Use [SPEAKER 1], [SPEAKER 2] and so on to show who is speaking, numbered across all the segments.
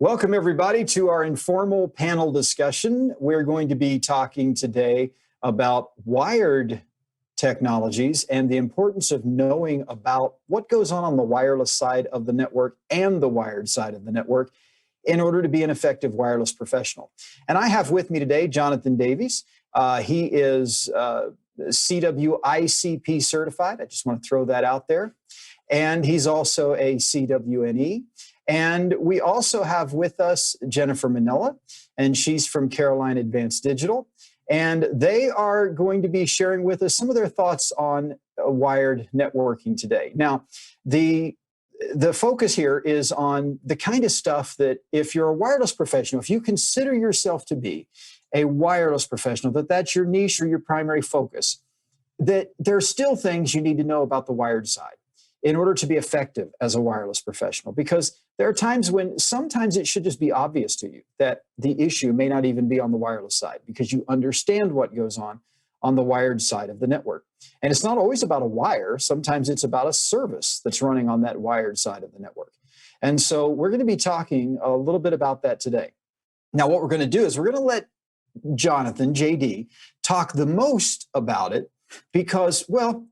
[SPEAKER 1] Welcome, everybody, to our informal panel discussion. We're going to be talking today about wired technologies and the importance of knowing about what goes on the wireless side of the network and the wired side of the network in order to be an effective wireless professional. And I have with me today Jonathan Davies. He is CWICP certified. I just want to throw that out there. And he's also a CWNE. And we also have with us Jennifer Minella, and she's from Carolina Advanced Digital. And they are going to be sharing with us some of their thoughts on wired networking today. Now, the focus here is on the kind of stuff that if you're a wireless professional, if you consider yourself to be a wireless professional, that's your niche or your primary focus, that there are still things you need to know about the wired side in order to be effective as a wireless professional, because there are times when sometimes it should just be obvious to you that the issue may not even be on the wireless side because you understand what goes on the wired side of the network. And it's not always about a wire. Sometimes it's about a service that's running on that wired side of the network. And so we're going to be talking a little bit about that today. Now, what we're going to do is we're going to let Jonathan, JD, talk the most about it because, well,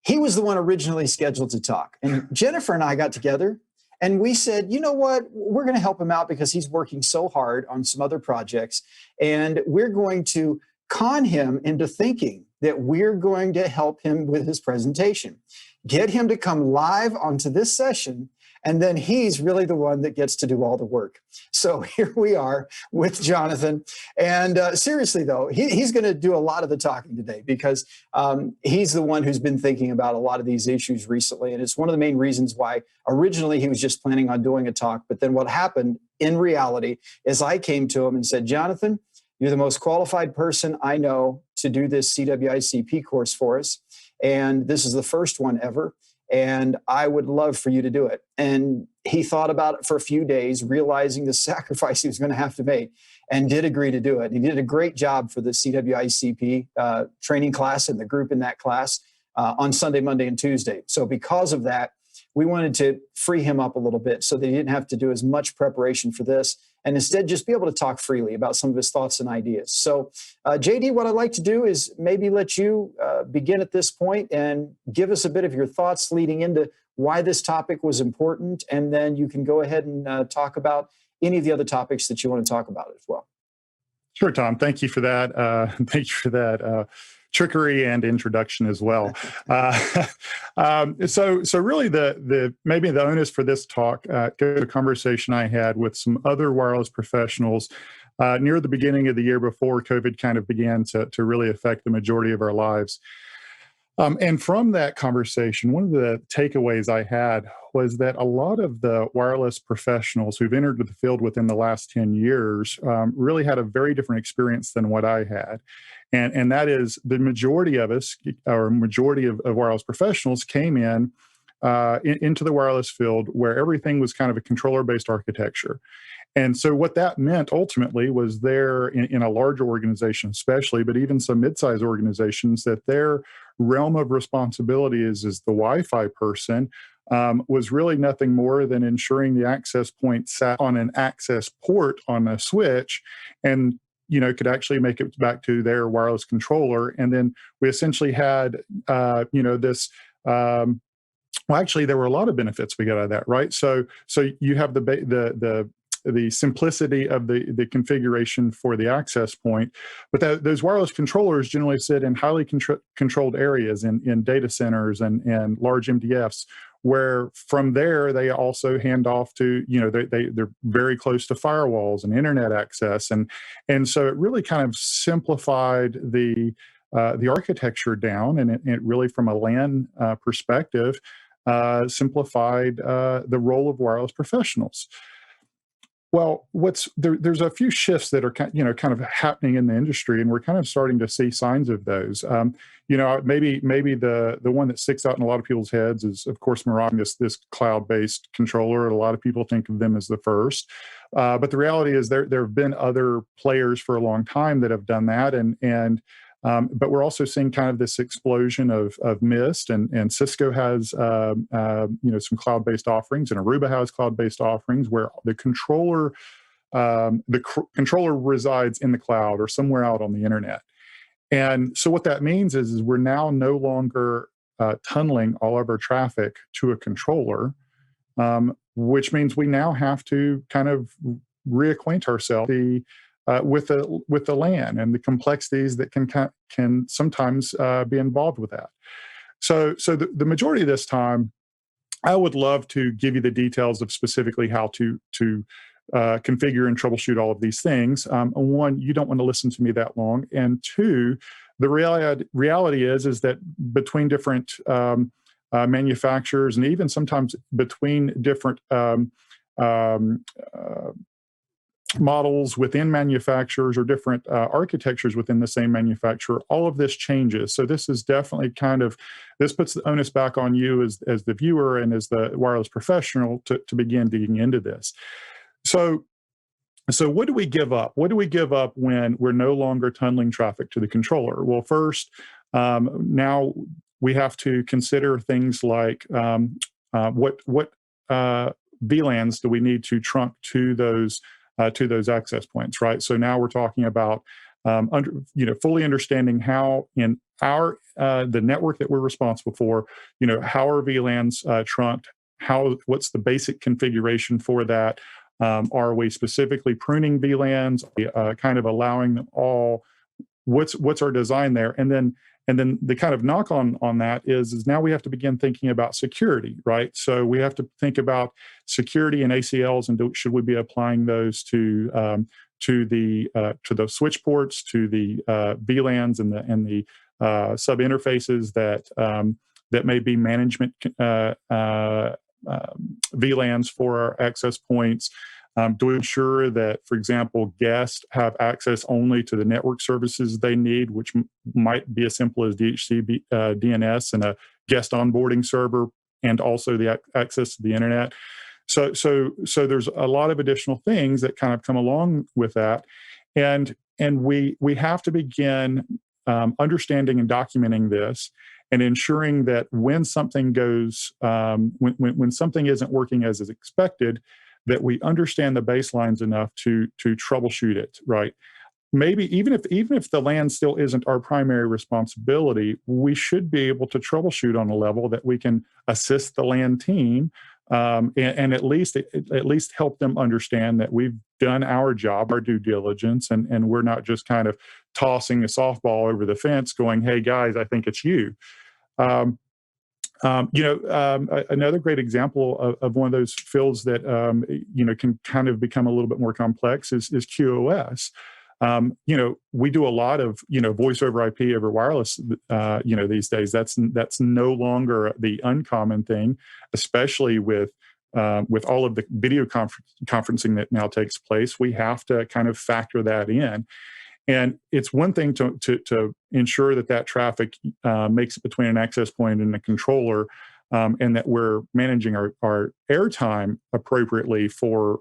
[SPEAKER 1] he was the one originally scheduled to talk. And Jennifer and I got together and we said, you know what, we're going to help him out because he's working so hard on some other projects. And we're going to con him into thinking that we're going to help him with his presentation, get him to come live onto this session. And then he's really the one that gets to do all the work. So here we are with Jonathan. And seriously, though, he's going to do a lot of the talking today because he's the one who's been thinking about a lot of these issues recently. And it's one of the main reasons why originally he was just planning on doing a talk. But then what happened in reality is I came to him and said, Jonathan, you're the most qualified person I know to do this CWICP course for us. And this is the first one ever. And I would love for you to do it. And he thought about it for a few days, realizing the sacrifice he was going to have to make, and did agree to do it. He did a great job for the CWICP training class and the group in that class on Sunday, Monday, and Tuesday. So because of that, we wanted to free him up a little bit so that he didn't have to do as much preparation for this and instead just be able to talk freely about some of his thoughts and ideas. So JD, what I'd like to do is maybe let you begin at this point and give us a bit of your thoughts leading into why this topic was important, and then you can go ahead and talk about any of the other topics that you want to talk about as well.
[SPEAKER 2] Sure, Tom. Thank you for that. Thank you for that trickery and introduction as well. So really maybe the onus for this talk goes to a conversation I had with some other wireless professionals near the beginning of the year before COVID kind of began to really affect the majority of our lives. And from that conversation, one of the takeaways I had was that a lot of the wireless professionals who've entered the field within the last 10 years really had a very different experience than what I had. And that is the majority of us, or majority of wireless professionals came into the wireless field where everything was kind of a controller-based architecture. And so what that meant ultimately was there in a larger organization especially, but even some mid-sized organizations, that their realm of responsibility as the Wi-Fi person was really nothing more than ensuring the access point sat on an access port on a switch and could actually make it back to their wireless controller. And then we essentially had, this, well, actually, there were a lot of benefits we got out of that, right? So you have the simplicity of the configuration for the access point, but those wireless controllers generally sit in highly controlled areas in data centers and large MDFs, where from there they also hand off to, they're very close to firewalls and internet access, and so it really kind of simplified the architecture down, and it really, from a LAN perspective, simplified the role of wireless professionals. Well, there's a few shifts that are kind of happening in the industry, and we're kind of starting to see signs of those. Maybe the one that sticks out in a lot of people's heads is, of course, Meraki, this cloud-based controller. A lot of people think of them as the first, but the reality is there have been other players for a long time that have done that, and But we're also seeing kind of this explosion of Mist, and Cisco has some cloud-based offerings, and Aruba has cloud-based offerings where the controller resides in the cloud or somewhere out on the internet. And so what that means is we're now no longer tunneling all of our traffic to a controller, which means we now have to kind of reacquaint ourselves with the LAN and the complexities that can sometimes be involved with that. So the majority of this time, I would love to give you the details of specifically how to configure and troubleshoot all of these things. One, you don't want to listen to me that long, and two, the reality is that between different manufacturers, and even sometimes between different models within manufacturers or different architectures within the same manufacturer, all of this changes. So this is definitely this puts the onus back on you as the viewer and as the wireless professional to begin digging into this. So what do we give up? What do we give up when we're no longer tunneling traffic to the controller? Well, first, now we have to consider things like what VLANs do we need to trunk to those access points, right? So now we're talking about fully understanding how in the network that we're responsible for, how are VLANs trunked? What's the basic configuration for that? Are we specifically pruning VLANs? Kind of allowing them all? What's our design there? And then the kind of knock on that is now we have to begin thinking about security, right? So we have to think about security and ACLs, and should we be applying those to the switch ports, to the VLANs and the sub interfaces that may be management VLANs for our access points. To ensure that, for example, guests have access only to the network services they need, which might be as simple as DHCP DNS and a guest onboarding server, and also the access to the internet. So there's a lot of additional things that kind of come along with that, and we have to begin understanding and documenting this, and ensuring that when something goes when something isn't working as is expected, that we understand the baselines enough to troubleshoot it, right? Maybe even if the LAN still isn't our primary responsibility, we should be able to troubleshoot on a level that we can assist the LAN team and at least help them understand that we've done our job, our due diligence, and we're not just kind of tossing a softball over the fence, going, "Hey guys, I think it's you." Another great example of one of those fields that can kind of become a little bit more complex is QoS. We do a lot of voice over IP over wireless. These days, that's no longer the uncommon thing, especially with all of the video conferencing that now takes place. We have to kind of factor that in. And it's one thing to ensure that traffic makes it between an access point and a controller, and that we're managing our airtime appropriately for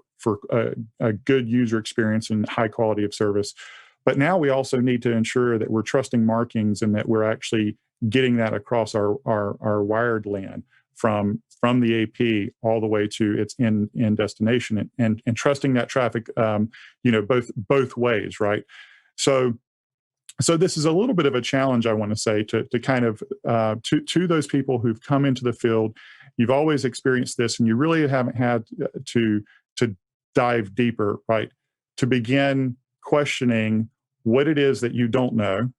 [SPEAKER 2] a good user experience and high quality of service. But now we also need to ensure that we're trusting markings and that we're actually getting that across our wired LAN from the AP all the way to its in destination, and trusting that traffic both ways, right? So this is a little bit of a challenge, I want to say, to kind of to those people who've come into the field. You've always experienced this, and you really haven't had to dive deeper, right? To begin questioning what it is that you don't know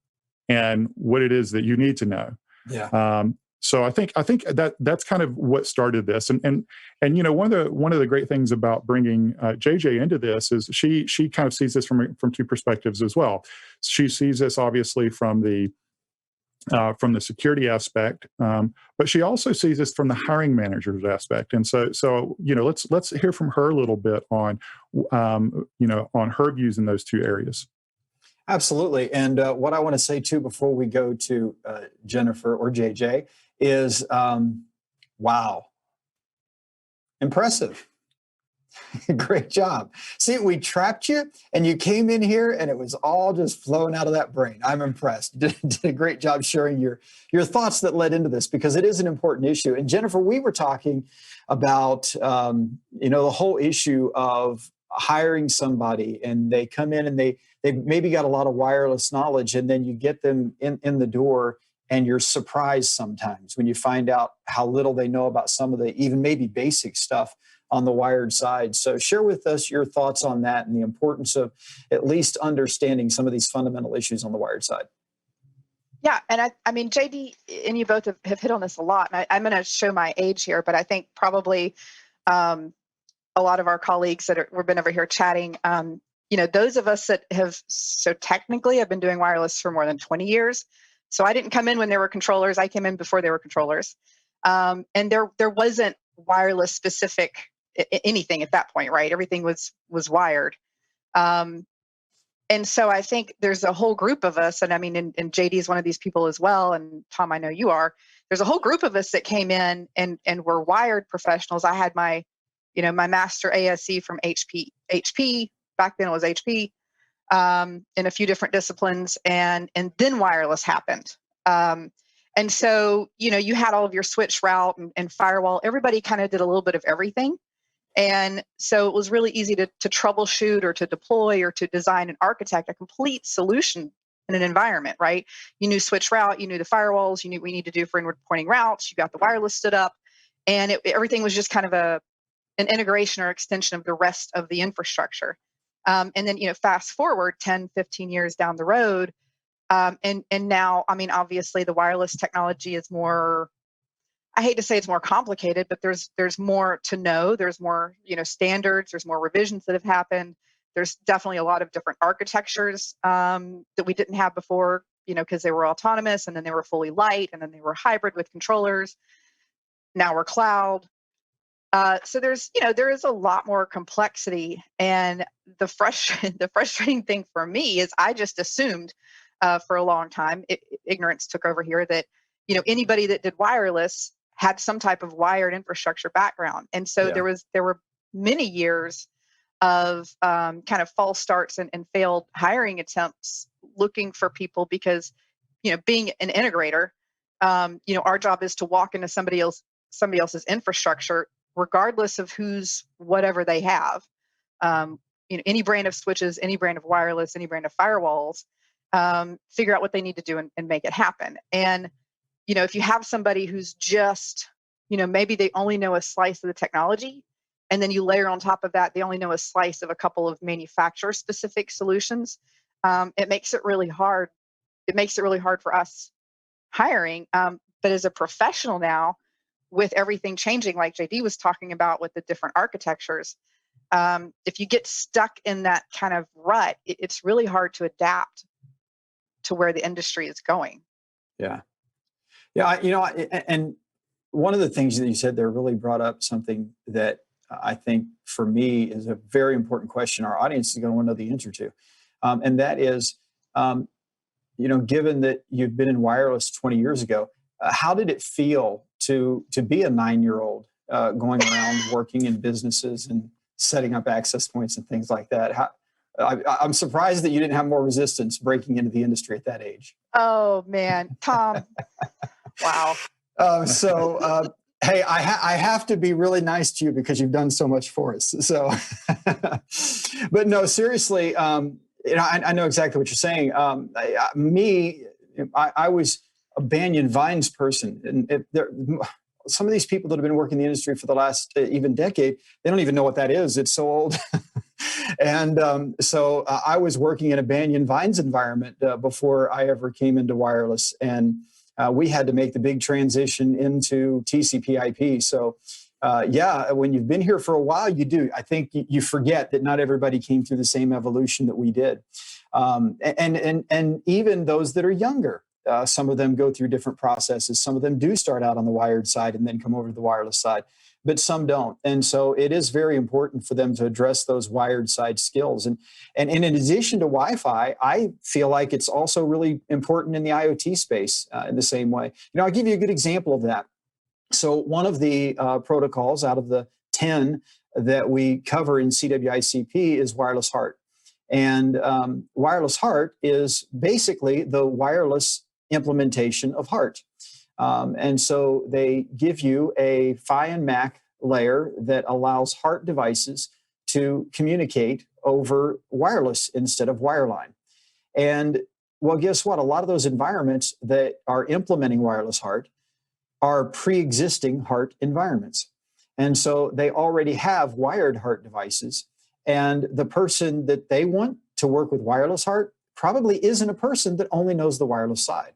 [SPEAKER 2] and what it is that you need to know.
[SPEAKER 1] Yeah.
[SPEAKER 2] So I think that's kind of what started this, and one of the great things about bringing JJ into this is she kind of sees this from two perspectives as well. She sees this obviously from the security aspect, but she also sees this from the hiring manager's aspect. And so let's hear from her a little bit on her views in those two areas.
[SPEAKER 1] Absolutely. And what I want to say too before we go to Jennifer or JJ is, wow, impressive. Great job. See, we trapped you and you came in here and it was all just flowing out of that brain. I'm impressed. You did a great job sharing your thoughts that led into this, because it is an important issue. And Jennifer, we were talking about, the whole issue of hiring somebody, and they come in and they maybe got a lot of wireless knowledge, and then you get them in the door and you're surprised sometimes when you find out how little they know about some of the even maybe basic stuff on the wired side. So share with us your thoughts on that and the importance of at least understanding some of these fundamental issues on the wired side.
[SPEAKER 3] Yeah, and I mean, JD and you both have hit on this a lot. And I'm going to show my age here, but I think probably a lot of our colleagues we've been over here chatting, those of us that technically I've been doing wireless for more than 20 years. So I didn't come in when there were controllers. I came in before there were controllers. And there wasn't wireless specific anything at that point, right? Everything was wired. And so I think there's a whole group of us, and I mean, and JD is one of these people as well, and Tom, I know you are. There's a whole group of us that came in and were wired professionals. I had my master ASC from HP, back then it was HP, in a few different disciplines, and then wireless happened. And so, you had all of your switch route and firewall. Everybody kind of did a little bit of everything. And so it was really easy to troubleshoot or to deploy or to design and architect a complete solution in an environment, right? You knew switch route, you knew the firewalls, you knew what we need to do for inward pointing routes, you got the wireless stood up, and everything was just kind of an integration or extension of the rest of the infrastructure. And then, fast forward 10, 15 years down the road, and now, I mean, obviously the wireless technology is more, I hate to say it's more complicated, but there's more to know. There's more, standards. There's more revisions that have happened. There's definitely a lot of different architectures that we didn't have before, because they were autonomous, and then they were fully light, and then they were hybrid with controllers. Now we're cloud. So there is a lot more complexity, and the frustrating thing for me is I just assumed for a long time, ignorance took over here, that anybody that did wireless had some type of wired infrastructure background. And so there were many years of kind of false starts and failed hiring attempts looking for people, because, being an integrator, our job is to walk into somebody else's infrastructure, regardless of whatever they have, any brand of switches, any brand of wireless, any brand of firewalls, figure out what they need to do and make it happen. And if you have somebody who's just, maybe they only know a slice of the technology, and then you layer on top of that, they only know a slice of a couple of manufacturer-specific solutions, it makes it really hard. It makes it really hard for us hiring. But as a professional now, with everything changing, like JD was talking about with the different architectures, if you get stuck in that kind of rut, it's really hard to adapt to where the industry is going.
[SPEAKER 1] Yeah. Yeah, and one of the things that you said there really brought up something that I think for me is a very important question our audience is going to want to know the answer to. And that is, given that you've been in wireless 20 years ago, how did it feel to be a 9-year-old going around working in businesses and setting up access points and things like that? I'm surprised that you didn't have more resistance breaking into the industry at that age.
[SPEAKER 3] Oh, man. Tom. Wow.
[SPEAKER 1] Hey, I have to be really nice to you because you've done so much for us. So, but no, seriously, I know exactly what you're saying. I was a Banyan Vines person, and some of these people that have been working in the industry for the last even decade, they don't even know what that is. It's so old. And so I was working in a Banyan Vines environment before I ever came into wireless, and we had to make the big transition into TCP/IP. So when you've been here for a while, you do. I think you forget that not everybody came through the same evolution that we did. And even those that are younger, some of them go through different processes. Some of them do start out on the wired side and then come over to the wireless side, but some don't. And so it is very important for them to address those wired side skills. And in addition to Wi-Fi, I feel like it's also really important in the IoT space in the same way. I'll give you a good example of that. So one of the protocols out of the 10 that we cover in CWICP is wireless HART. And wireless HART is basically the wireless implementation of HART. And so they give you a Phi and MAC layer that allows HART devices to communicate over wireless instead of wireline. And well, guess what? A lot of those environments that are implementing wireless HART are pre-existing HART environments. And so they already have wired HART devices. And the person that they want to work with wireless HART probably isn't a person that only knows the wireless side.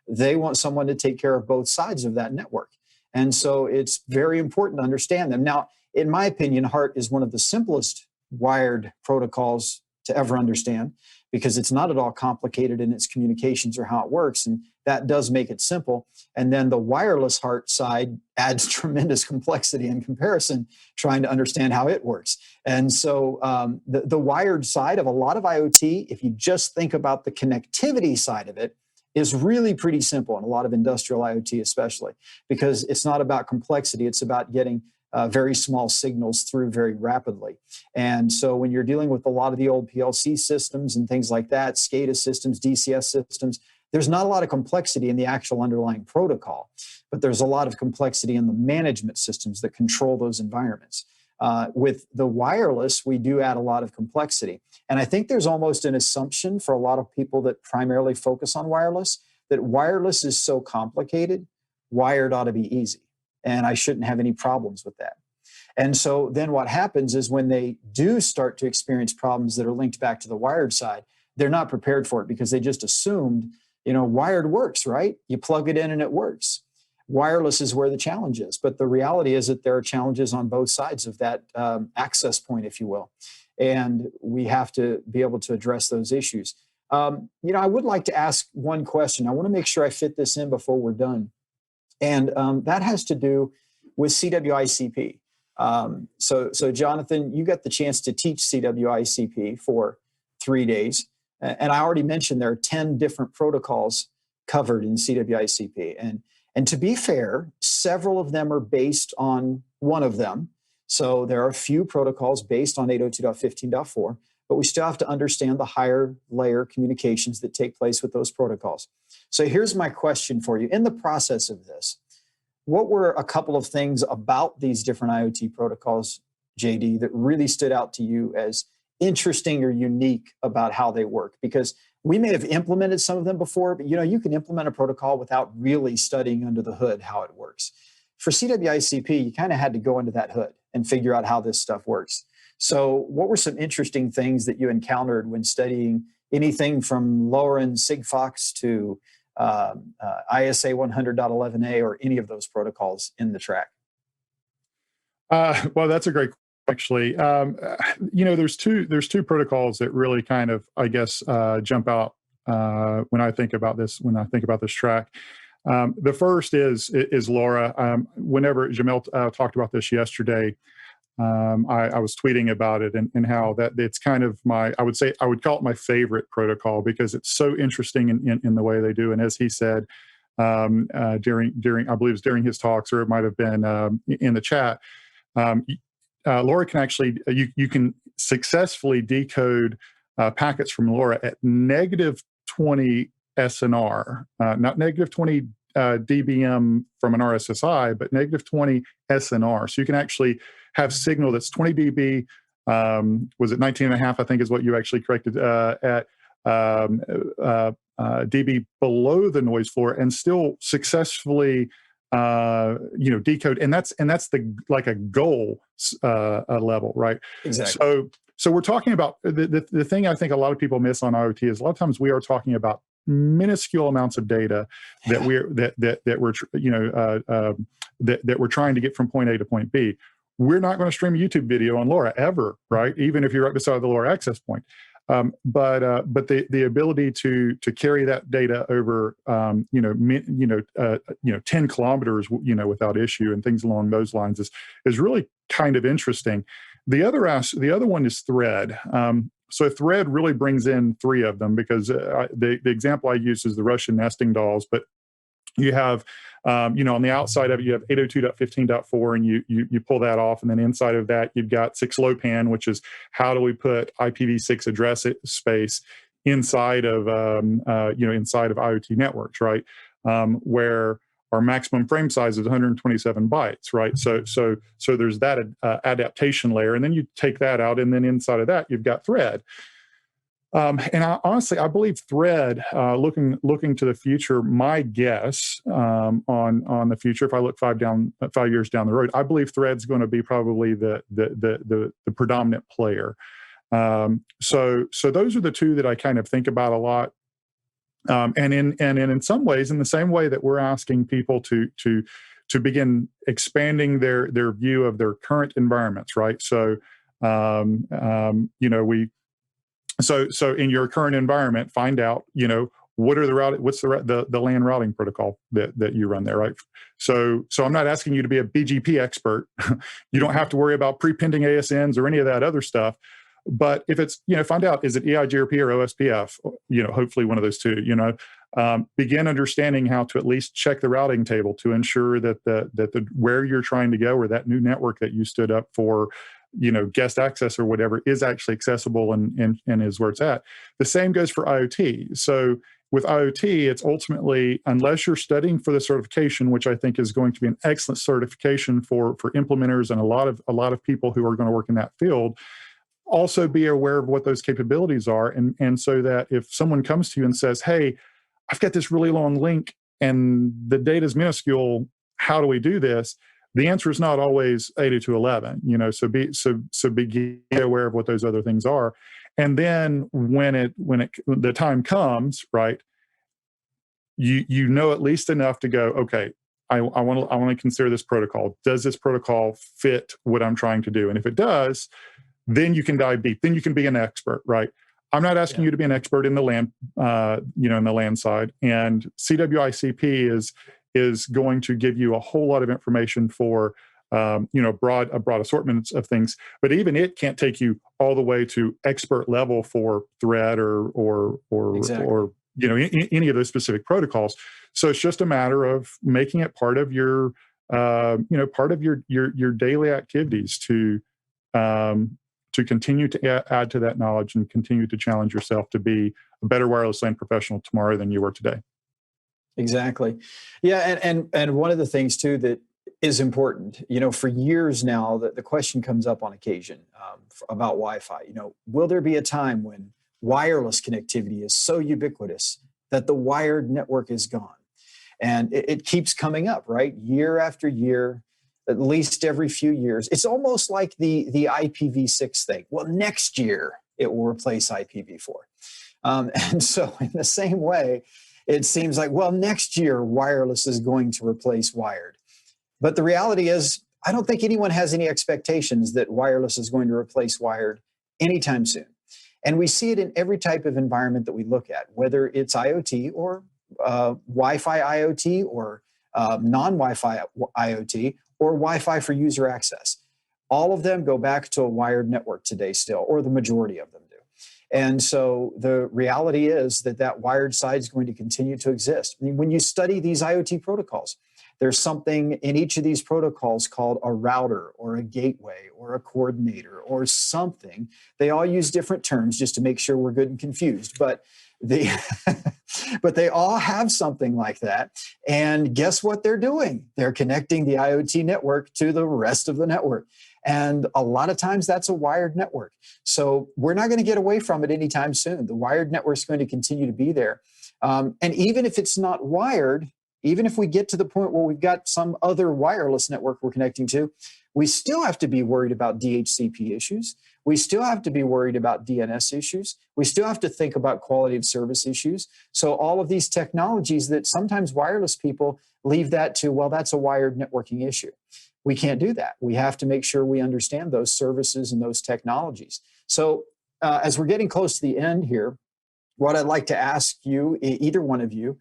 [SPEAKER 1] They want someone to take care of both sides of that network. And so it's very important to understand them. Now, in my opinion, HART is one of the simplest wired protocols to ever understand because it's not at all complicated in its communications or how it works. And that does make it simple. And then the wireless HART side adds tremendous complexity in comparison, trying to understand how it works. And so the wired side of a lot of IoT, if you just think about the connectivity side of it, is really pretty simple in a lot of industrial IoT especially, because it's not about complexity, it's about getting very small signals through very rapidly. And so when you're dealing with a lot of the old PLC systems and things like that, SCADA systems, DCS systems, there's not a lot of complexity in the actual underlying protocol, but there's a lot of complexity in the management systems that control those environments. With the wireless, we do add a lot of complexity. And I think there's almost an assumption for a lot of people that primarily focus on wireless, that wireless is so complicated, wired ought to be easy. And I shouldn't have any problems with that. And so then what happens is when they do start to experience problems that are linked back to the wired side, they're not prepared for it because they just assumed, wired works, right? You plug it in and it works. Wireless is where the challenge is. But the reality is that there are challenges on both sides of that access point, if you will. And we have to be able to address those issues. I would like to ask one question. I want to make sure I fit this in before we're done. And that has to do with CWICP. So Jonathan, you got the chance to teach CWICP for 3 days. And I already mentioned there are 10 different protocols covered in CWICP. And to be fair, several of them are based on one of them. So there are a few protocols based on 802.15.4, but we still have to understand the higher layer communications that take place with those protocols. So here's my question for you. In the process of this, what were a couple of things about these different IoT protocols, JD, that really stood out to you as interesting or unique about how they work? Because we may have implemented some of them before, but you can implement a protocol without really studying under the hood how it works. For CWICP, you kind of had to go into that hood and figure out how this stuff works. So what were some interesting things that you encountered when studying anything from lower-end Sigfox to ISA 100.11a or any of those protocols in the track?
[SPEAKER 2] Well, that's a great question, actually. There's two protocols that really kind of, I guess, jump out when I think about this track. The first is LoRa. Whenever Jamel talked about this yesterday, I was tweeting about it and how that it's kind of I would call it my favorite protocol because it's so interesting in the way they do. And as he said during I believe it was during his talks, or it might have been in the chat, LoRa can actually you can successfully decode packets from LoRa at -20 SNR, not -20 dBm from an RSSI, but -20 SNR. So you can actually have signal that's 20 dB, was it 19.5, I think is what you actually corrected, at dB below the noise floor and still successfully decode. And that's like a goal level, right?
[SPEAKER 1] Exactly.
[SPEAKER 2] So we're talking about the thing I think a lot of people miss on IoT is a lot of times we are talking about minuscule amounts of data that we're trying to get from point A to point B. We're not going to stream a YouTube video on LoRa ever, right? Even if you're right beside the LoRa access point. But the ability to carry that data over 10 kilometers without issue and things along those lines is really kind of interesting. The other one is Thread. So Thread really brings in three of them because the example I use is the Russian nesting dolls, but you have On the outside of it, you have 802.15.4, and you pull that off, and then inside of that, you've got 6LoWPAN, which is how do we put IPv6 address space inside of inside of IoT networks, right? Where our maximum frame size is 127 bytes, right? So there's that adaptation layer, and then you take that out, and then inside of that, you've got Thread. And honestly, I believe Thread, looking to the future, my guess on the future, if I look 5 years down the road, I believe Thread's going to be probably the predominant player. So those are the two that I kind of think about a lot. And in some ways, in the same way that we're asking people to begin expanding their view of their current environments, right? So So in your current environment, find out, what are what's the LAN routing protocol that you run there, right? So I'm not asking you to be a BGP expert. You don't have to worry about prepending ASNs or any of that other stuff. But if it's, find out, is it EIGRP or OSPF? Hopefully one of those two, begin understanding how to at least check the routing table to ensure that the where you're trying to go, or that new network that you stood up for, guest access or whatever, is actually accessible and is where it's at. The same goes for IoT. So with IoT, it's ultimately, unless you're studying for the certification, which I think is going to be an excellent certification for implementers and a lot of people who are going to work in that field, also be aware of what those capabilities are. And so that if someone comes to you and says, hey, I've got this really long link and the data is minuscule, how do we do this? The answer is not always 802.11, so be aware of what those other things are. And then when the time comes, right, you know at least enough to go, okay, I want to consider this protocol. Does this protocol fit what I'm trying to do? And if it does, then you can dive deep. Then you can be an expert, right? I'm not asking you to be an expert in the LAN, in the LAN side. And CWICP is going to give you a whole lot of information for a broad assortment of things. But even it can't take you all the way to expert level for Thread or any of those specific protocols. So it's just a matter of making it part of your your daily activities to continue to add to that knowledge and continue to challenge yourself to be a better wireless LAN professional tomorrow than you were today.
[SPEAKER 1] Exactly. Yeah, and one of the things too that is important, for years now, the question comes up on occasion about Wi-Fi. Will there be a time when wireless connectivity is so ubiquitous that the wired network is gone? And it keeps coming up, right? Year after year, at least every few years. It's almost like the IPv6 thing. Well, next year it will replace IPv4. And so in the same way, it seems like, well, next year wireless is going to replace wired. But the reality is, I don't think anyone has any expectations that wireless is going to replace wired anytime soon. And we see it in every type of environment that we look at, whether it's IoT or Wi-Fi IoT or non-Wi-Fi IoT or Wi-Fi for user access. All of them go back to a wired network today still, or the majority of them do. And so the reality is that wired side is going to continue to exist. I mean, when you study these IoT protocols, there's something in each of these protocols called a router or a gateway or a coordinator or something. They all use different terms just to make sure we're good and confused, but they all have something like that. And guess what they're doing? They're connecting the IoT network to the rest of the network. And a lot of times that's a wired network. So we're not going to get away from it anytime soon. The wired network is going to continue to be there. And even if it's not wired, even if we get to the point where we've got some other wireless network we're connecting to, we still have to be worried about DHCP issues. We still have to be worried about DNS issues. We still have to think about quality of service issues. So all of these technologies that sometimes wireless people leave that to, well, that's a wired networking issue. We can't do that. We have to make sure we understand those services and those technologies. So as we're getting close to the end here, what I'd like to ask you, either one of you,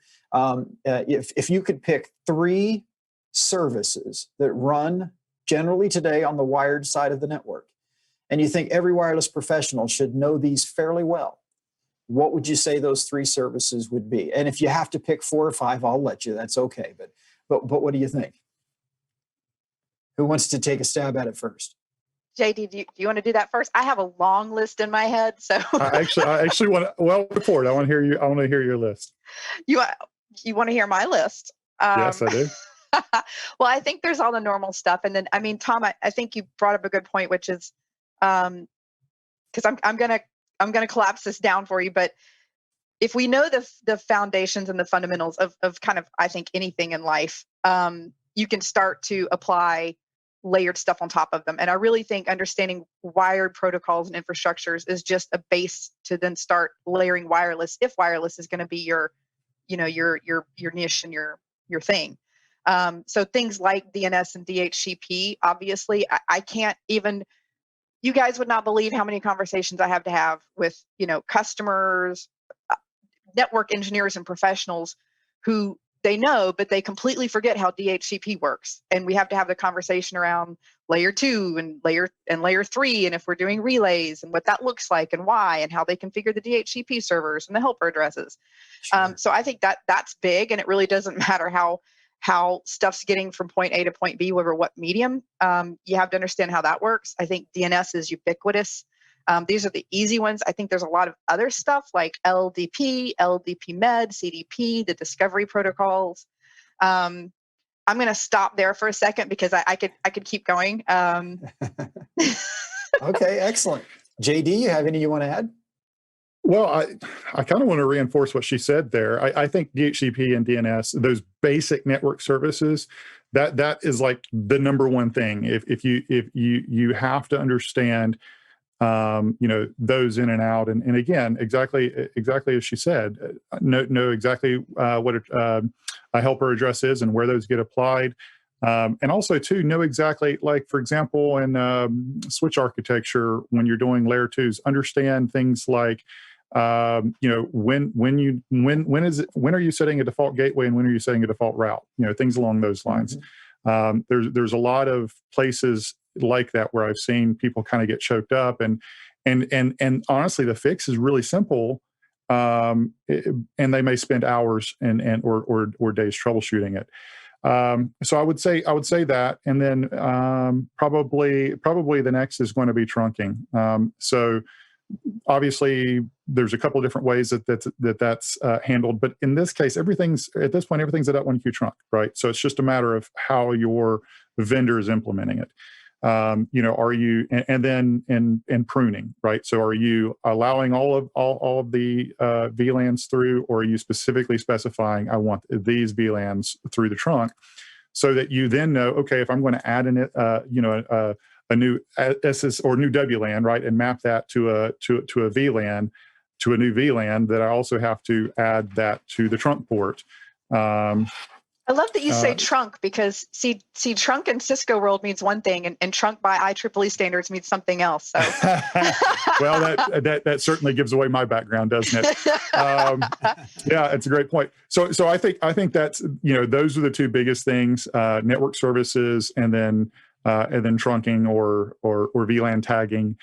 [SPEAKER 1] if you could pick 3 services that run generally today on the wired side of the network, and you think every wireless professional should know these fairly well, what would you say those 3 services would be? And if you have to pick 4 or 5, I'll let you, that's okay. But But what do you think? Who wants to take a stab at it first?
[SPEAKER 3] JD, do you want to do that first? I have a long list in my head, so
[SPEAKER 2] I actually want to. Well, before it, I want to hear you. I want to hear your list.
[SPEAKER 3] you want to hear my list?
[SPEAKER 2] Yes, I do.
[SPEAKER 3] Well, I think there's all the normal stuff, and then I mean, Tom, I think you brought up a good point, which is because I'm gonna collapse this down for you, but if we know the foundations and the fundamentals of kind of, I think, anything in life, you can start to apply layered stuff on top of them. And I really think understanding wired protocols and infrastructures is just a base to then start layering wireless, if wireless is going to be your niche and your thing. So things like DNS and DHCP, obviously, I can't even, you guys would not believe how many conversations I have to have with, customers, network engineers and professionals who they know, but they completely forget how DHCP works. And we have to have the conversation around layer 2 and layer 3, and if we're doing relays and what that looks like and why, and how they configure the DHCP servers and the helper addresses. Sure. So I think that's big, and it really doesn't matter how stuff's getting from point A to point B, over what medium. You have to understand how that works. I think DNS is ubiquitous. These are the easy ones. I think there's a lot of other stuff like LDP, LDP Med, CDP, the discovery protocols. I'm going to stop there for a second because I could keep going.
[SPEAKER 1] Okay, excellent. JD, you have any you want to add?
[SPEAKER 2] Well, I kind of want to reinforce what she said there. I think DHCP and DNS, those basic network services, that is like the number one thing. If you have to understand those in and out, and again, exactly as she said, know exactly what a helper address is and where those get applied, and also too know exactly, like for example, in switch architecture, when you're doing layer 2s, understand things like when are you setting a default gateway and when are you setting a default route, things along those lines. Mm-hmm. There's a lot of places like that where I've seen people kind of get choked up, and honestly, the fix is really simple, and they may spend hours or days troubleshooting it. So I would say that, and then probably the next is going to be trunking. So obviously there's a couple of different ways that's handled, but in this case, everything's at that 1Q trunk, right? So it's just a matter of how your vendor is implementing it. Are you, and then pruning, right? So are you allowing all of the VLANs through, or are you specifically specifying, I want these VLANs through the trunk, so that you then know, okay, if I'm going to add a new SS or new WLAN, right, and map that to a VLAN, to a new VLAN, that I also have to add that to the trunk port.
[SPEAKER 3] I love that you say trunk, because see, trunk in Cisco world means one thing, and trunk by IEEE standards means something else. So,
[SPEAKER 2] well, that certainly gives away my background, doesn't it? Yeah, it's a great point. So I think that's, those are the two biggest things: network services, and then trunking or VLAN tagging,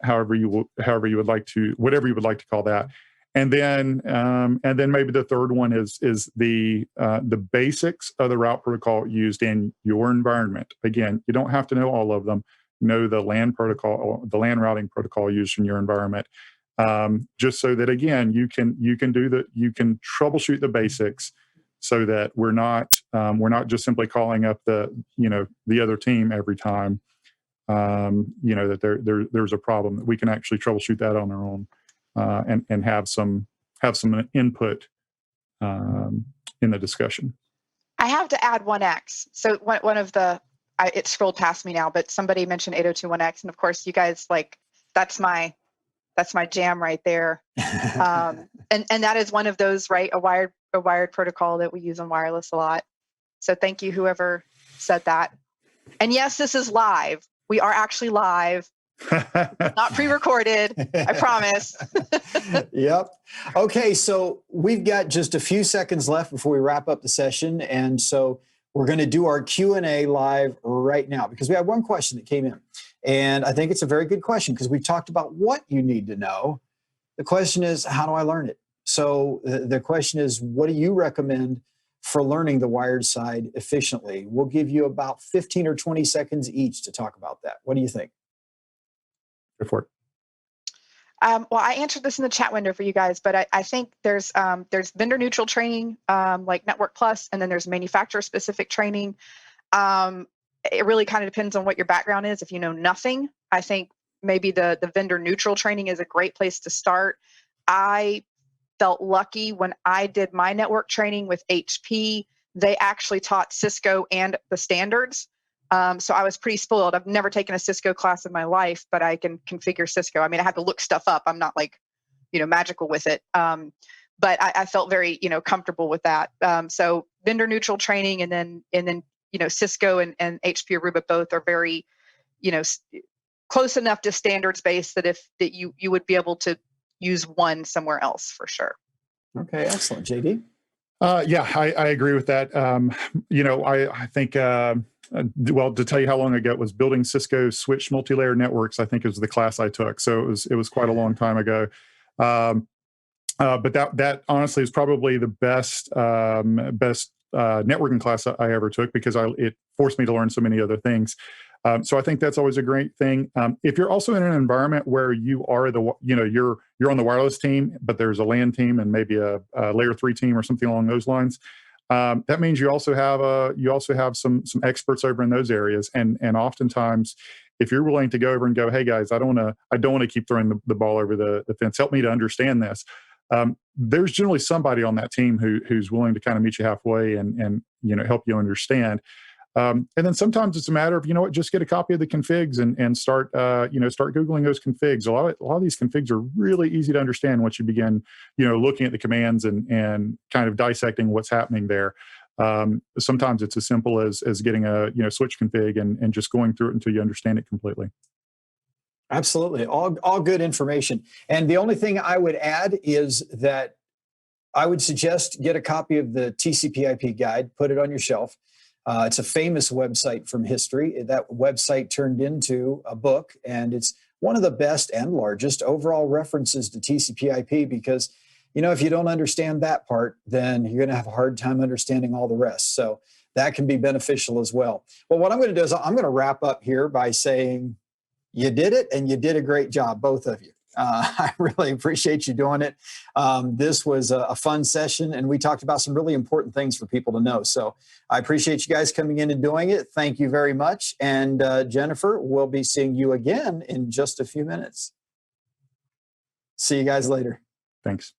[SPEAKER 2] however you would like to, whatever you would like to call that. And then maybe the third one is the basics of the route protocol used in your environment. Again, you don't have to know all of them. Know the LAN protocol, the LAN routing protocol used in your environment, just so that again you can troubleshoot the basics, so that we're not just simply calling up the other team every time. That there's a problem, that we can actually troubleshoot that on our own. And have some input in the discussion.
[SPEAKER 3] I have to add 1X. So one of the, it scrolled past me now, but somebody mentioned 802.1x, and of course you guys, like, that's my jam right there. And that is one of those, right? A wired protocol that we use on wireless a lot. So thank you, whoever said that. And yes, this is live. We are actually live. Not pre-recorded, I promise.
[SPEAKER 1] Yep. Okay, so we've got just a few seconds left before we wrap up the session, and so we're going to do our Q&A live right now, because we have one question that came in, and I think it's a very good question, because we've talked about what you need to know. The question is, how do I learn it? So the question is, what do you recommend for learning the wired side efficiently. We'll give you about 15 or 20 seconds each to talk about that. What do you think?
[SPEAKER 2] Go for it.
[SPEAKER 3] Well, I answered this in the chat window for you guys, but I think there's vendor neutral training like Network Plus, and then there's manufacturer specific training. It really kind of depends on what your background is. If you know nothing, I think maybe the vendor neutral training is a great place to start. I felt lucky when I did my network training with HP. They actually taught Cisco and the standards. So I was pretty spoiled. I've never taken a Cisco class in my life, but I can configure Cisco. I mean, I had to look stuff up. I'm not like, magical with it. But I felt very, comfortable with that. So vendor neutral training, and then Cisco and HP Aruba both are very, close enough to standards based that you would be able to use one somewhere else for sure.
[SPEAKER 1] Okay, excellent. JD?
[SPEAKER 2] Yeah, I agree with that. I think, well, to tell you how long ago it was, building Cisco switch multi-layer networks, I think, is the class I took. So it was quite a long time ago. But that honestly is probably the best networking class I ever took, because it forced me to learn so many other things. So I think that's always a great thing. If you're also in an environment where you are you're on the wireless team, but there's a LAN team and maybe a layer 3 team or something along those lines, that means you also have some experts over in those areas. And oftentimes, if you're willing to go over and go, hey guys, I don't want to keep throwing the ball over the fence. Help me to understand this. There's generally somebody on that team who's willing to kind of meet you halfway and help you understand. And then sometimes it's a matter of, just get a copy of the configs and start Googling those configs. A lot of these configs are really easy to understand once you begin, looking at the commands and kind of dissecting what's happening there. Sometimes it's as simple as getting a, switch config and just going through it until you understand it completely.
[SPEAKER 1] Absolutely. All good information. And the only thing I would add is that I would suggest get a copy of the TCP/IP guide, put it on your shelf. It's a famous website from history. That website turned into a book, and it's one of the best and largest overall references to TCP/IP, because, if you don't understand that part, then you're going to have a hard time understanding all the rest. So that can be beneficial as well. Well, what I'm going to do is I'm going to wrap up here by saying you did it, and you did a great job, both of you. I really appreciate you doing it. This was a fun session, and we talked about some really important things for people to know. So I appreciate you guys coming in and doing it. Thank you very much. And Jennifer, we'll be seeing you again in just a few minutes. See you guys later.
[SPEAKER 2] Thanks.